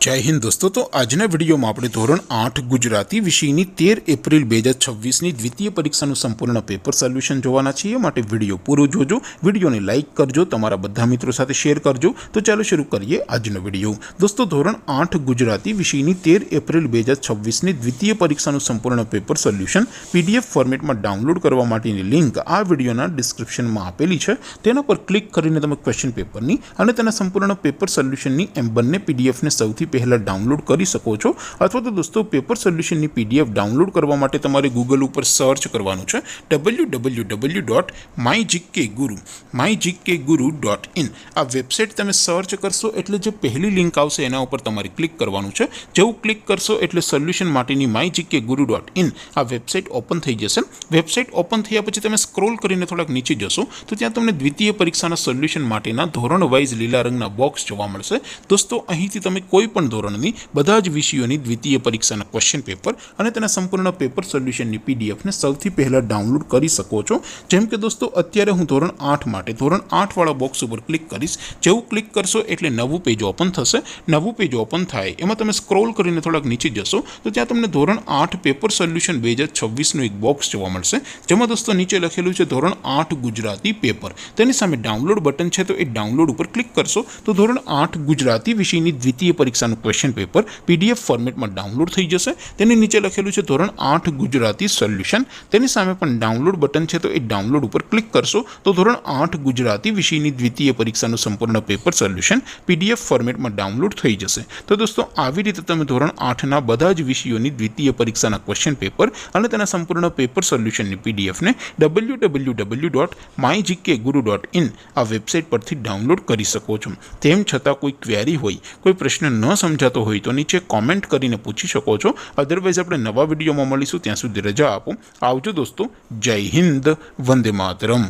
जय हिंद दोस्तों। तो आजना विडियो में આપણે ધોરણ 8 ગુજરાતી વિષયની 13 એપ્રિલ 2026ની દ્વિતીય પરીક્ષાનું સંપૂર્ણ પેપર સોલ્યુશન જોવાના છીએ। માટે વિડિયો પૂરો જોજો, વિડિયોને લાઈક કરજો, તમારા બધા મિત્રો સાથે શેર કરજો। તો ચાલો શરૂ કરીએ આજનો વિડિયો। દોસ્તો ધોરણ 8 ગુજરાતી વિષયની 13 એપ્રિલ 2026ની દ્વિતીય પરીક્ષાનું સંપૂર્ણ પેપર સોલ્યુશન પીડીએફ ફોર્મેટમાં ડાઉનલોડ કરવા માટેની લિંક આ વિડિયોના ડિસ્ક્રિપ્શનમાં આપેલી છે। તેના પર ક્લિક કરીને તમે ક્વેશ્ચન પેપરની અને તેના સંપૂર્ણ પેપર સોલ્યુશનની એમ બંને પીડીએફને સૌથી पहला डाउनलॉड कर सको छो। अथवा तो दोस्तों पेपर सोल्यूशन पीडीएफ डाउनलॉड करवा माटे तमारे गूगल पर सर्च करवानुं छे www.mygkguru.in। आ वेबसाइट तमे सर्च करशो एटले जे पहली लिंक आवशे एना उपर तमारे क्लिक करवानुं छे। जेवुं क्लिक करशो एटले सोल्यूशन माटेनी mygkguru.in आ वेबसाइट ओपन थई जशे। वेबसाइट ओपन थया पछी तमे स्क्रॉल करीने थोड़ाक नीचे जशो तो त्यां तमने द्वितीय परीक्षाना सोल्यूशन माटेना धोरण वाइज लीला रंगना बॉक्स जोवा मळशे। दोस्तों અહીંથી તમે કોઈ પણ ધોરણની બધા જ વિષયોની દ્વિતીય પરીક્ષાના ક્વેશ્ચન પેપર અને તેના સંપૂર્ણ પેપર સોલ્યુશનની પીડીએફને સૌથી પહેલા ડાઉનલોડ કરી શકો છો। જેમ કે દોસ્તો અત્યારે હું ધોરણ 8 માટે ધોરણ 8 વાળા બોક્સ ઉપર ક્લિક કરીશ। જેવું ક્લિક કરશો એટલે નવું પેજ ઓપન થશે। નવું પેજ ઓપન થાય એમાં તમે સ્ક્રોલ કરીને થોડાક નીચે જશો તો ત્યાં તમને ધોરણ 8 પેપર સોલ્યુશન 2026નું એક બોક્સ જોવા મળશે। જેમાં દોસ્તો નીચે લખેલું છે ધોરણ 8 ગુજરાતી પેપર। તેની સામે ડાઉનલોડ બટન છે તો એ ડાઉનલોડ ઉપર ક્લિક કરશો તો ધોરણ 8 ગુજરાતી વિષયની દ્વિતીય પરીક્ષાનું ક્વેશ્ચન પેપર પીડીએફ ફોર્મેટમાં ડાઉનલોડ થઈ જશે। તેની નીચે લખેલું છે ધોરણ 8 ગુજરાતી સોલ્યુશન। તેની સામે પણ ડાઉનલોડ બટન છે તો એ ડાઉનલોડ ઉપર ક્લિક કરશો તો ધોરણ 8 ગુજરાતી વિષયની દ્વિતીય પરીક્ષાનું સંપૂર્ણ પેપર સોલ્યુશન પીડીએફ ફોર્મેટમાં ડાઉનલોડ થઈ જશે। તો દોસ્તો આવી રીતે તમે ધોરણ 8ના બધા જ વિષયોની દ્વિતીય પરીક્ષાના ક્વેશ્ચન પેપર અને તેના સંપૂર્ણ પેપર સોલ્યુશનની પીડીએફને www.mygkguru.in આ વેબસાઇટ પરથી ડાઉનલોડ કરી શકો છો। તેમ છતાં કોઈ ક્વેરી હોય, કોઈ પ્રશ્ન ન समझातो होय तो नीचे कॉमेंट करीने पूछी शको छो। अदरवाइज आपणे नवा विडियोमां मळीशुं, त्यां सुधी रजा आपो। आवजो दोस्तों। जय हिंद, वंदे मातरम।